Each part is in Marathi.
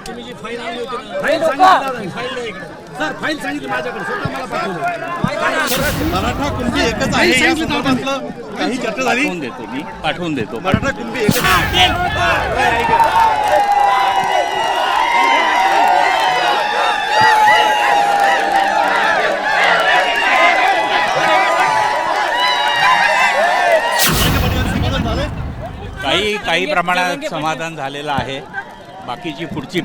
तुम्ही जी फाईल आणली होती ना, फाईल सांगितली फाईल नाही इकडे. सर फाईल सांगितली माझ्याकडे, स्वतः मला पाठवलं. मराठा कुणबी एकच आहे या संदर्भातलं काही चर्चा झाली? पाठवून देतो मराठा कुणबी एकच आहे. काही प्रमाणात समाधान झालेलं आहे. बाकीची पुढची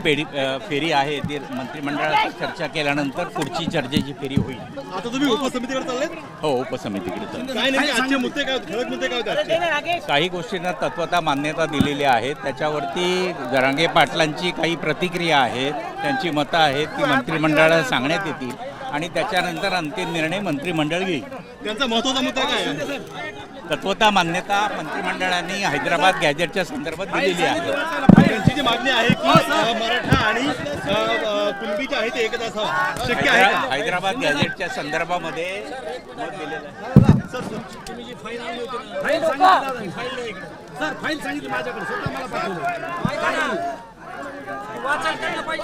फेरी आहे ती मंत्रिमंडळात चर्चा केल्यानंतर पुढची चर्चेची फेरी होईल. आता तुम्ही उपसमितीकडे चालले? हो, उपसमितीकडे चालू. काय नेमके आजचे मुद्दे काय, ठळक मुद्दे काय होते आजचे? काही गोष्टींना तत्वता मान्यता दिलेली आहे. त्याच्यावरती जरांगे पाटलांची काही प्रतिक्रिया आहेत, त्यांची मतं आहेत ती मंत्रिमंडळाला सांगण्यात येतील आणि त्याच्यानंतर अंतिम निर्णय मंत्रिमंडळ घेईल. त्यांचा महत्त्वाचा मुद्दा काय आहे? तत्वता मान्यता मंत्रिमंडळाने हैदराबाद गॅजेटच्या संदर्भात दिलेली आहे. त्यांची जी मागणी आहे की मराठा आणि कुणबीचे आहे ते एकच असावा, शक्य आहे का? हैदराबाद गॅजेटच्या संदर्भामध्ये मत दिलेलं आहे. तुम्ही जी फाईल आणली होती ना, फाईल सांगितली फाईल नाही इकडे. सर फाईल सांगितली माझ्याकडे, स्वतः मला पाठवलं. वाचायला त्यांना पाहिजे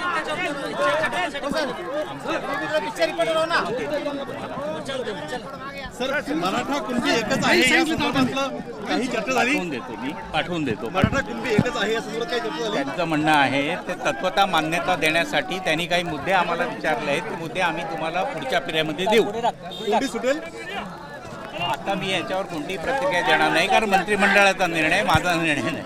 सर मराठा कुणबी एकच आहे या संदर्भातलं काही चर्चा झाली? पाठवून देतो मराठा कुणबी एकच आहे या संदर्भात काही चर्चा झाली? त्यांचं म्हणणं आहे ते तत्वता मान्यता देण्यासाठी त्यांनी काही मुद्दे आम्हाला विचारले आहेत. ते मुद्दे आम्ही तुम्हाला पुढच्या पिढ्यामध्ये देऊ. कुणबी सुटेल? आता मी याच्यावर कोणतीही प्रतिक्रिया देणार नाही, कारण मंत्रिमंडळाचा निर्णय माझा निर्णय नाही.